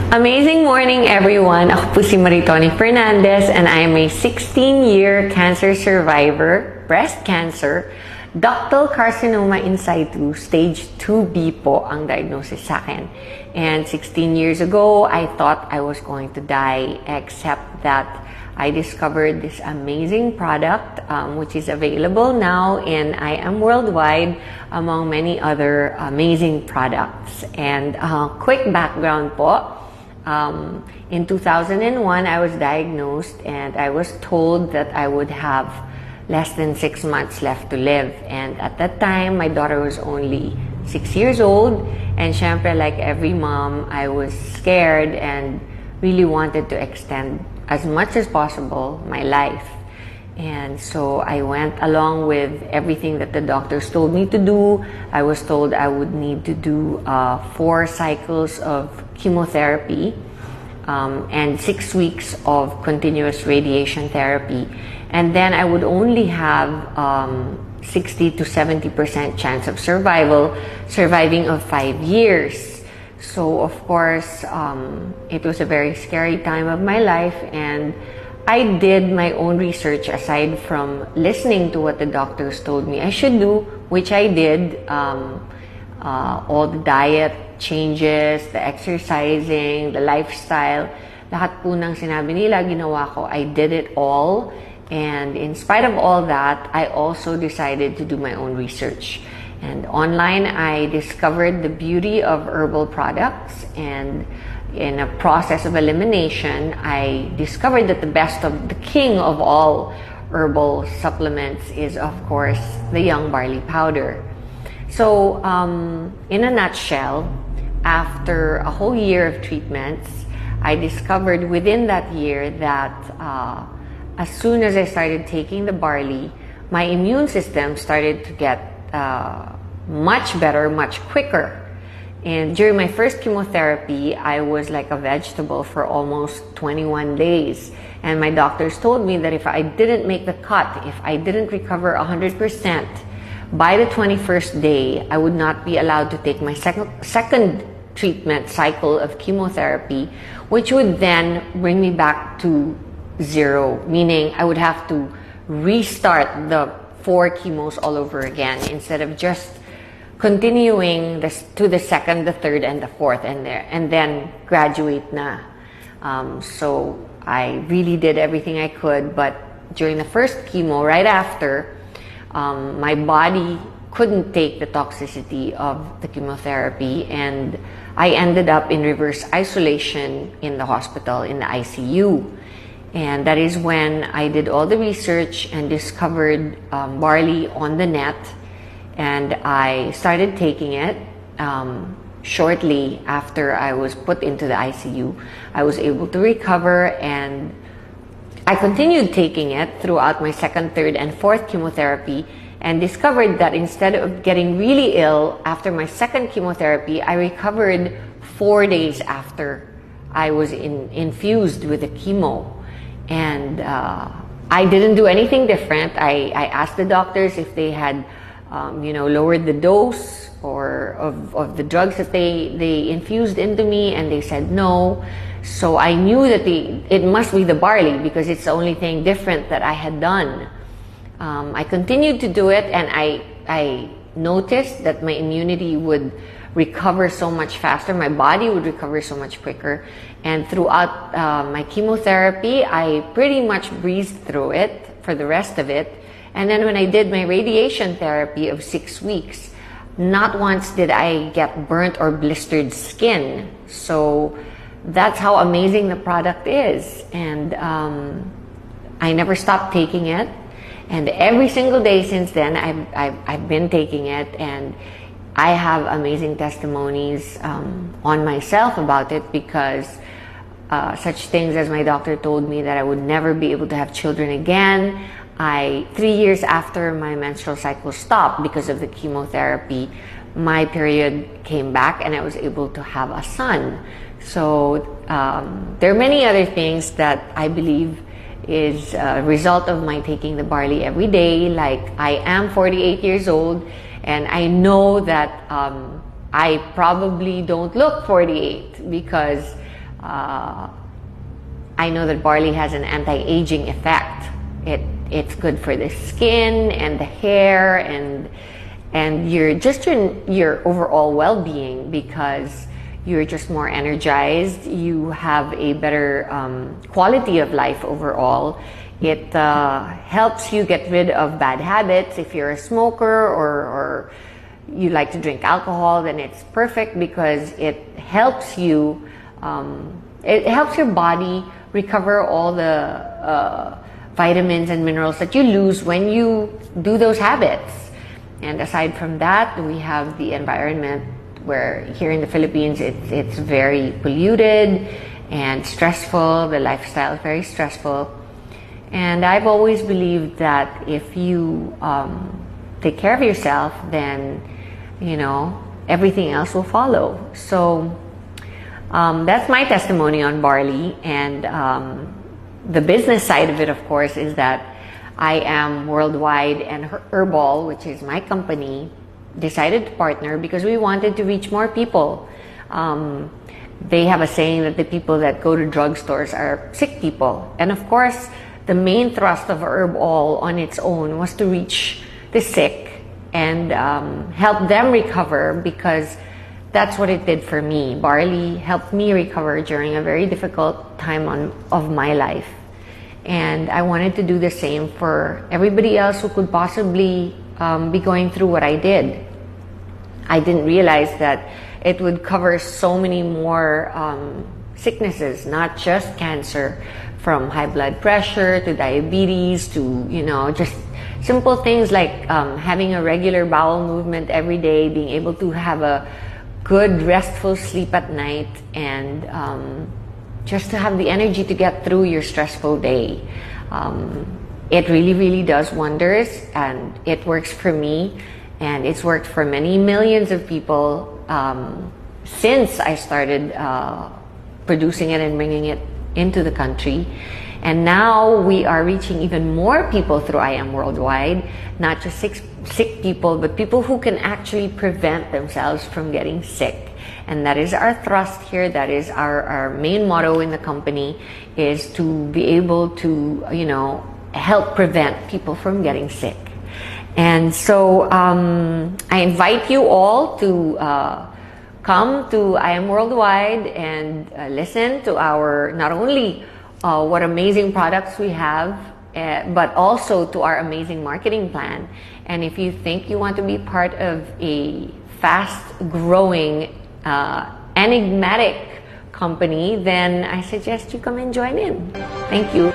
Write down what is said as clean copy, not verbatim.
Amazing morning, everyone! Ako po si Maritoni Fernandez and I am a 16-year cancer survivor, breast cancer, ductal carcinoma in situ, stage 2B po ang diagnosis sa akin. And 16 years ago, I thought I was going to die, except that I discovered this amazing product which is available now in IAMWORLDWIDE among many other amazing products. And quick background po. In 2001, I was diagnosed and I was told that I would have less than 6 months left to live. And at that time, my daughter was only 6 years old. And syempre, like every mom, I was scared and really wanted to extend as much as possible my life. And so I went along with everything that the doctors told me to do. I was told I would need to do 4 cycles of chemotherapy and 6 weeks of continuous radiation therapy. And then I would only have 60 to 70% chance of surviving of 5 years. So of course, it was a very scary time of my life, and I did my own research aside from listening to what the doctors told me I should do, which I did. All the diet changes, the exercising, the lifestyle, lahat po ng sinabi nila, ginawa ko. I did it all. And in spite of all that, I also decided to do my own research. And online, I discovered the beauty of herbal products, and in a process of elimination, I discovered that the king of all herbal supplements is, of course, the young barley powder. So, in a nutshell, after a whole year of treatments, I discovered within that year that as soon as I started taking the barley, my immune system started to get much better, much quicker. And during my first chemotherapy, I was like a vegetable for almost 21 days. And my doctors told me that if I didn't make the cut, if I didn't recover 100%, by the 21st day, I would not be allowed to take my second treatment cycle of chemotherapy, which would then bring me back to 0, meaning I would have to restart the 4 chemos all over again instead of just continuing to the second, the third, and the fourth, and then graduate na. So I really did everything I could, but during the first chemo, right after, my body couldn't take the toxicity of the chemotherapy, and I ended up in reverse isolation in the hospital, in the ICU. And that is when I did all the research and discovered barley on the net, and I started taking it. Shortly after I was put into the ICU, I was able to recover, and I continued taking it throughout my second, third, and fourth chemotherapy, and discovered that instead of getting really ill after my second chemotherapy, I recovered 4 days after I was infused with the chemo. And I didn't do anything different. I asked the doctors if they had lowered the dose or of the drugs that they infused into me, and they said no. So I knew that it must be the barley, because it's the only thing different that I had done. I continued to do it, and I noticed that my immunity would recover so much faster, my body would recover so much quicker. And throughout my chemotherapy, I pretty much breezed through it for the rest of it. And then when I did my radiation therapy of 6 weeks, not once did I get burnt or blistered skin. So that's how amazing the product is. And I never stopped taking it. And every single day since then, I've been taking it, and I have amazing testimonies on myself about it, because such things as my doctor told me that I would never be able to have children again. 3 years after my menstrual cycle stopped because of the chemotherapy, my period came back and I was able to have a son. So there are many other things that I believe is a result of my taking the barley every day. Like, I am 48 years old, and I know that I probably don't look 48 because I know that barley has an anti-aging effect. It's good for the skin and the hair and your overall well-being, because you're just more energized. You have a better quality of life overall. It helps you get rid of bad habits. If you're a smoker or you like to drink alcohol, then it's perfect because it helps you. It helps your body recover all the vitamins and minerals that you lose when you do those habits. And aside from that, we have the environment, where here in the Philippines it's very polluted and stressful. The lifestyle is very stressful. And I've always believed that if you take care of yourself, then, you know, everything else will follow. So that's my testimony on barley. And the business side of it, of course, is that IAMWORLDWIDE and 𝐸𝐴LL, which is my company, decided to partner because we wanted to reach more people. They have a saying that the people that go to drugstores are sick people. And of course, the main thrust of 𝐸𝐴LL on its own was to reach the sick and help them recover, because that's what it did for me. Barley helped me recover during a very difficult time of my life. And I wanted to do the same for everybody else who could possibly be going through what I did. I didn't realize that it would cover so many more sicknesses, not just cancer, from high blood pressure to diabetes to, you know, just simple things like having a regular bowel movement every day, being able to have a good restful sleep at night, and just to have the energy to get through your stressful day. It really, really does wonders, and it works for me, and it's worked for many millions of people since I started producing it and bringing it into the country. And now we are reaching even more people through IAMWORLDWIDE, not just sick people, but people who can actually prevent themselves from getting sick. And that is our thrust here. That is our main motto in the company, is to be able to, you know, help prevent people from getting sick. And so I invite you all to come to IAMWORLDWIDE and listen to our, not only what amazing products we have, but also to our amazing marketing plan. And if you think you want to be part of a fast-growing, enigmatic company, then I suggest you come and join in. Thank you.